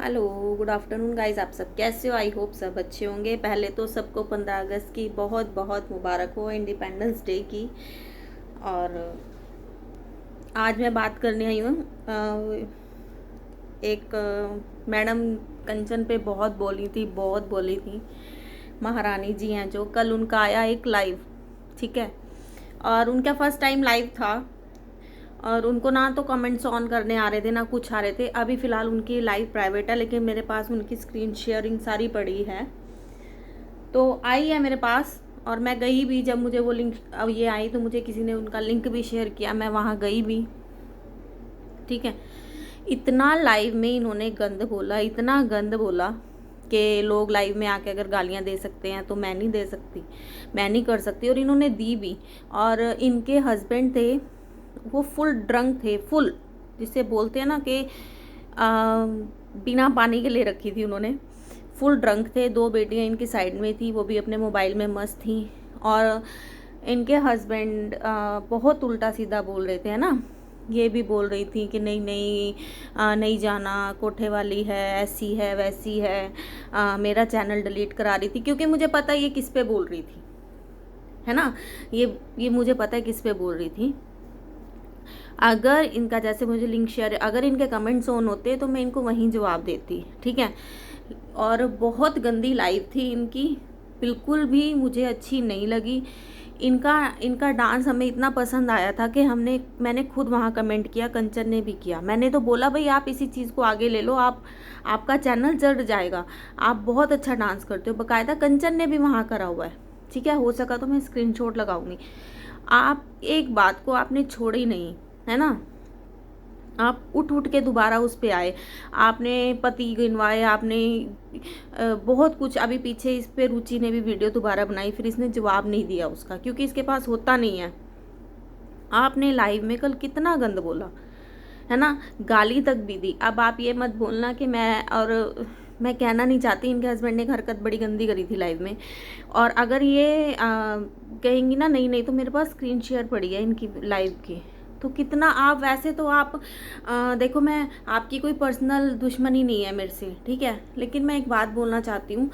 Hello, good afternoon guys. आप सब कैसे हो? आई होप सब अच्छे होंगे। पहले तो सबको 15 अगस्त की बहुत बहुत मुबारक हो, इंडिपेंडेंस डे की। और आज मैं बात करने आई हूँ एक मैडम कंचन पे बहुत बोली थी। महारानी जी हैं जो, कल उनका आया एक लाइव, ठीक है। और उनका फर्स्ट टाइम लाइव था और उनको ना तो कमेंट्स ऑन करने आ रहे थे ना कुछ आ रहे थे। अभी फ़िलहाल उनकी लाइव प्राइवेट है, लेकिन मेरे पास उनकी स्क्रीन शेयरिंग सारी पड़ी है, तो आई है मेरे पास। और मैं गई भी, जब मुझे वो लिंक अब ये आई तो मुझे किसी ने उनका लिंक भी शेयर किया, मैं वहाँ गई भी, ठीक है। इतना लाइव में इन्होंने गंद बोला, इतना गंद बोला कि लोग लाइव में आके अगर गालियाँ दे सकते हैं तो मैं नहीं दे सकती, मैं नहीं कर सकती। और इन्होंने दी भी। और इनके हस्बैंड थे, वो फुल ड्रंक थे, फुल, जिसे बोलते हैं ना कि बिना पानी के ले रखी थी उन्होंने। फुल ड्रंक थे। दो बेटियां इनकी साइड में थी, वो भी अपने मोबाइल में मस्त थी। और इनके हस्बैंड बहुत उल्टा सीधा बोल रहे थे, है ना। ये भी बोल रही थी कि नहीं नहीं, नहीं जाना, कोठे वाली है, ऐसी है वैसी है। मेरा चैनल डिलीट करा रही थी, क्योंकि मुझे पता है ये किस पे बोल रही थी, है ना। ये मुझे पता है किस पे बोल रही थी। अगर इनका, जैसे मुझे लिंक शेयर, अगर इनके कमेंट्स ऑन होते तो मैं इनको वहीं जवाब देती, ठीक है। और बहुत गंदी लाइव थी इनकी, बिल्कुल भी मुझे अच्छी नहीं लगी। इनका इनका डांस हमें इतना पसंद आया था कि मैंने खुद वहाँ कमेंट किया, कंचन ने भी किया। मैंने तो बोला भाई आप इसी चीज़ को आगे ले लो, आपका चैनल जड़ जाएगा, आप बहुत अच्छा डांस करते हो। बाकायदा कंचन ने भी वहाँ करा हुआ है, ठीक है। हो सका तो मैं स्क्रीनशॉट लगाऊंगी। आप एक बात को आपने छोड़ी नहीं, है ना। आप उठ उठ के दोबारा उस पे आए, आपने पति गिनवाए, आपने बहुत कुछ। अभी पीछे इस पे रुचि ने भी वीडियो दोबारा बनाई, फिर इसने जवाब नहीं दिया उसका, क्योंकि इसके पास होता नहीं है। आपने लाइव में कल कितना गंद बोला, है ना, गाली तक भी दी। अब आप ये मत बोलना कि मैं कहना नहीं चाहती, इनके हस्बैंड ने एक हरकत बड़ी गंदी करी थी लाइव में। और अगर ये कहेंगी ना नहीं नहीं, तो मेरे पास स्क्रीन शेयर पड़ी है इनकी लाइव की। तो कितना आप, वैसे तो आप देखो, मैं आपकी कोई पर्सनल दुश्मनी नहीं है मेरे से, ठीक है। लेकिन मैं एक बात बोलना चाहती हूँ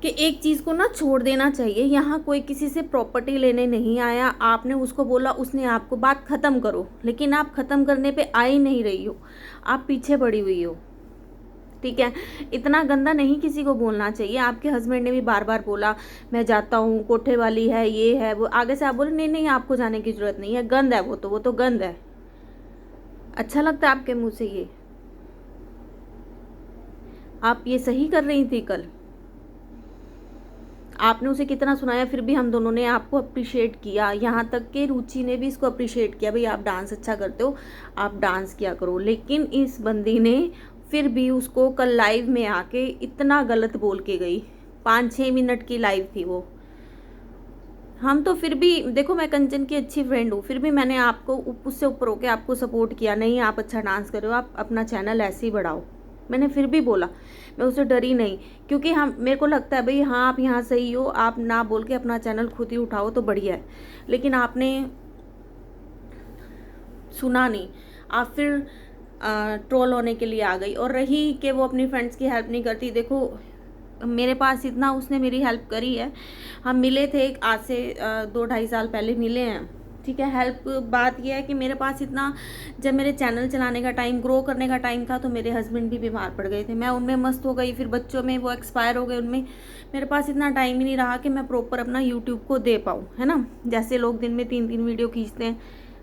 कि एक चीज़ को ना छोड़ देना चाहिए। यहाँ कोई किसी से प्रॉपर्टी लेने नहीं आया, आपने उसको बोला, उसने आपको, बात ख़त्म करो। लेकिन आप ख़त्म करने पे आ ही नहीं रही हो, आप पीछे पड़ी हुई हो, ठीक है। इतना गंदा नहीं किसी को बोलना चाहिए। आपके हस्बैंड ने भी बार बार बोला मैं जाता हूँ, कोठे वाली है, ये है वो। आगे से आप बोले नहीं नहीं, आपको जाने की ज़रूरत नहीं है, गंद है वो तो गंद है। अच्छा लगता है आपके मुँह से ये? आप ये सही कर रही थी कल? आपने उसे कितना सुनाया, फिर भी हम दोनों ने आपको अप्रिशिएट किया। यहाँ तक कि रुचि ने भी इसको अप्रिशिएट किया, भाई आप डांस अच्छा करते हो, आप डांस किया करो। लेकिन इस बंदी ने फिर भी उसको कल लाइव में आके इतना गलत बोल के गई। 5-6 मिनट की लाइव थी वो। हम तो फिर भी, देखो मैं कंचन की अच्छी फ्रेंड हूँ, फिर भी मैंने आपको उससे ऊपर होके आपको सपोर्ट किया। नहीं, आप अच्छा डांस कर रहे हो, आप अपना चैनल ऐसे ही बढ़ाओ। मैंने फिर भी बोला, मैं उससे डरी नहीं, क्योंकि हम, मेरे को लगता है भाई हाँ आप यहाँ सही हो, आप ना बोल के अपना चैनल खुद ही उठाओ तो बढ़िया है। लेकिन आपने सुना नहीं, आप फिर ट्रोल होने के लिए आ गई। और रही कि वो अपनी फ्रेंड्स की हेल्प नहीं करती, देखो मेरे पास इतना उसने मेरी हेल्प करी है। हम मिले थे आज से 2-2.5 साल पहले मिले हैं, ठीक है। हेल्प, बात यह है कि मेरे पास इतना, जब मेरे चैनल चलाने का टाइम, ग्रो करने का टाइम था, तो मेरे हस्बैंड भी बीमार पड़ गए थे, मैं उनमें मस्त हो गई। फिर बच्चों में वो एक्सपायर हो गए, उनमें मेरे पास इतना टाइम ही नहीं रहा कि मैं प्रॉपर अपना यूट्यूब को दे पाऊँ, है ना। जैसे लोग दिन में 3-3 वीडियो खींचते हैं,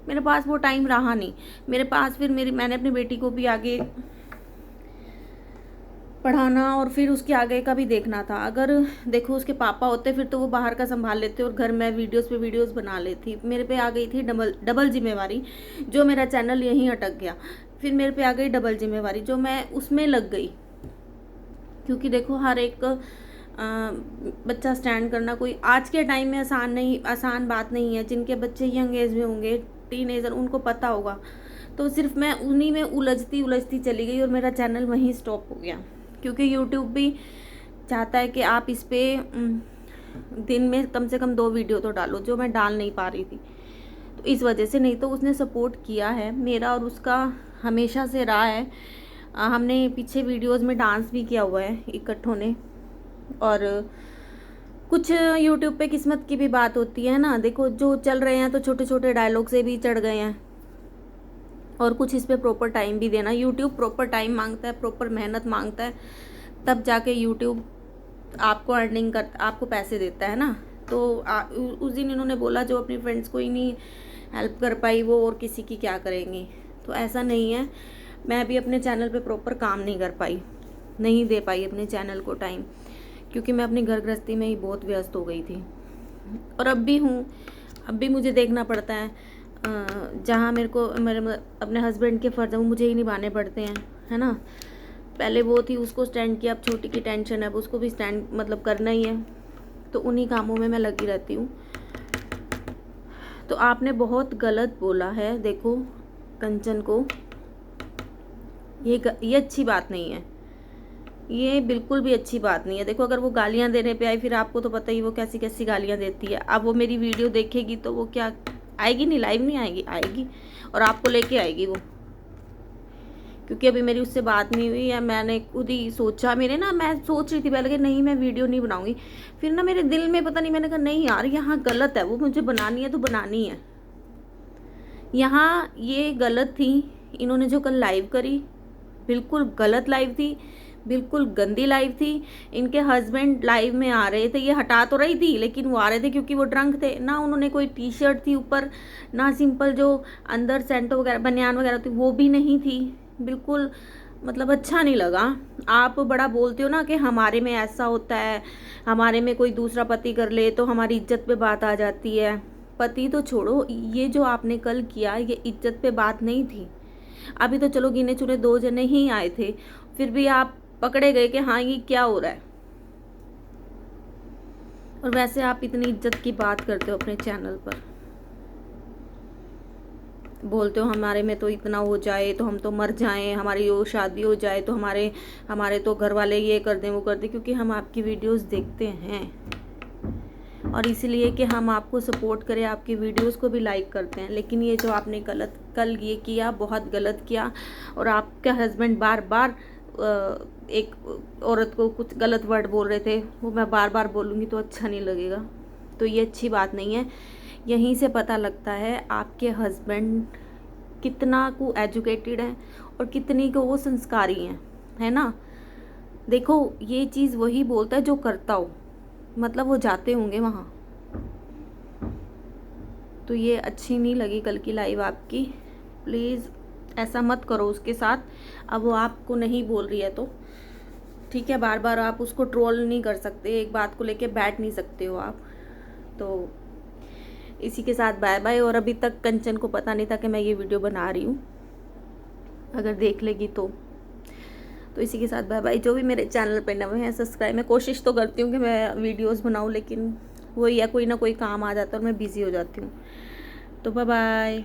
मेरे पास वो टाइम रहा नहीं। मेरे पास फिर मैंने अपनी बेटी को भी आगे पढ़ाना और फिर उसके आगे का भी देखना था। अगर देखो उसके पापा होते फिर तो वो बाहर का संभाल लेते और घर में वीडियोस पे वीडियोस बना लेती। मेरे पे आ गई थी डबल जिम्मेवारी, जो मेरा चैनल यहीं अटक गया। फिर मेरे पे आ गई डबल जिम्मेवारी, जो मैं उसमें लग गई। क्योंकि देखो हर एक बच्चा स्टैंड करना कोई आज के टाइम में आसान बात नहीं है। जिनके बच्चे यंग एज में होंगे, टीनेजर, उनको पता होगा। तो सिर्फ मैं उन्हीं में उलझती चली गई और मेरा चैनल वहीं स्टॉप हो गया। क्योंकि यूट्यूब भी चाहता है कि आप इस पर दिन में कम से कम 2 वीडियो तो डालो, जो मैं डाल नहीं पा रही थी। तो इस वजह से, नहीं तो उसने सपोर्ट किया है, मेरा और उसका हमेशा से रहा है। हमने पीछे वीडियोस में डांस भी किया हुआ है इकट्ठों ने। और कुछ यूट्यूब पे किस्मत की भी बात होती है ना, देखो जो चल रहे हैं तो छोटे छोटे डायलॉग से भी चढ़ गए हैं, और कुछ इस पे प्रॉपर टाइम भी देना। यूट्यूब प्रॉपर टाइम मांगता है, प्रॉपर मेहनत मांगता है, तब जाके यूट्यूब आपको अर्निंग कर, आपको पैसे देता है ना। तो उस दिन इन्होंने बोला जो अपनी फ्रेंड्स को ही नहीं हेल्प कर पाई वो और किसी की क्या करेंगी। तो ऐसा नहीं है, मैं भी अपने चैनल पे प्रॉपर काम नहीं कर पाई, नहीं दे पाई अपने चैनल को टाइम, क्योंकि मैं अपनी घर गृहस्थी में ही बहुत व्यस्त हो गई थी। और अब भी हूँ, अब भी मुझे देखना पड़ता है, जहाँ मेरे को मेरे अपने हस्बैंड के फ़र्ज़ वो मुझे ही निभाने पड़ते हैं, है ना। पहले वो थी उसको स्टैंड किया, अब छोटी की टेंशन है, अब उसको भी स्टैंड मतलब करना ही है। तो उन्हीं कामों में मैं लगी रहती हूँ। तो आपने बहुत गलत बोला है, देखो कंचन को, ये अच्छी बात नहीं है, ये बिल्कुल भी अच्छी बात नहीं है। देखो अगर वो गालियाँ देने पे आई, फिर आपको तो पता ही वो कैसी कैसी गालियाँ देती है। अब वो मेरी वीडियो देखेगी तो वो क्या आएगी, नहीं लाइव नहीं आएगी, आएगी और आपको लेके आएगी वो, क्योंकि अभी मेरी उससे बात नहीं हुई है। मैंने खुद ही सोचा, मैं सोच रही थी पहले कि नहीं मैं वीडियो नहीं बनाऊंगी, फिर ना मेरे दिल में पता नहीं, मैंने कहा नहीं यार यहाँ गलत है, वो मुझे बनानी है तो बनानी है। यहाँ ये गलत थी, इन्होंने जो कल लाइव करी बिल्कुल गलत लाइव थी, बिल्कुल गंदी लाइव थी। इनके हस्बैंड लाइव में आ रहे थे, ये हटा तो रही थी लेकिन वो आ रहे थे क्योंकि वो ड्रंक थे ना। उन्होंने कोई टी शर्ट थी ऊपर, ना सिंपल जो अंदर सेंटो वगैरह बनियान वगैरह थी वो भी नहीं थी, बिल्कुल मतलब अच्छा नहीं लगा। आप बड़ा बोलते हो ना कि हमारे में ऐसा होता है, हमारे में कोई दूसरा पति कर ले तो हमारी इज्जत पे बात आ जाती है। पति तो छोड़ो, ये जो आपने कल किया ये इज्जत पे बात नहीं थी। अभी तो चलो गिने चुने 2 जने ही आए थे, फिर भी आप पकड़े गए कि हाँ ये क्या हो रहा है। और वैसे आप इतनी इज्जत की बात करते हो अपने चैनल पर, बोलते हो हमारे में तो इतना हो जाए तो हम तो मर जाएं, हमारी वो शादी हो जाए तो हमारे तो घर वाले ये कर दें वो कर दें, क्योंकि हम आपकी वीडियोस देखते हैं और इसलिए कि हम आपको सपोर्ट करें, आपकी वीडियोस को भी लाइक करते हैं। लेकिन ये जो आपने गलत कल ये किया, बहुत गलत किया। और आपके हस्बैंड बार बार एक औरत को कुछ गलत वर्ड बोल रहे थे, वो मैं बार बार बोलूँगी तो अच्छा नहीं लगेगा, तो ये अच्छी बात नहीं है। यहीं से पता लगता है आपके हस्बैंड कितना को एजुकेटेड है और कितनी को वो संस्कारी हैं, है ना। देखो ये चीज़ वही बोलता है जो करता हो, मतलब वो जाते होंगे वहाँ। तो ये अच्छी नहीं लगी कल की लाइव आपकी, प्लीज़ ऐसा मत करो उसके साथ। अब वो आपको नहीं बोल रही है तो ठीक है, बार बार आप उसको ट्रोल नहीं कर सकते, एक बात को लेके बैठ नहीं सकते हो आप। तो इसी के साथ बाय बाय। और अभी तक कंचन को पता नहीं था कि मैं ये वीडियो बना रही हूँ, अगर देख लेगी तो इसी के साथ बाय बाय। जो भी मेरे चैनल पे नए हैं सब्सक्राइब, मैं कोशिश तो करती हूँ कि मैं वीडियोस बनाऊँ, लेकिन वही है कोई ना कोई काम आ जाता है और मैं बिज़ी हो जाती हूँ। तो बाय बाय।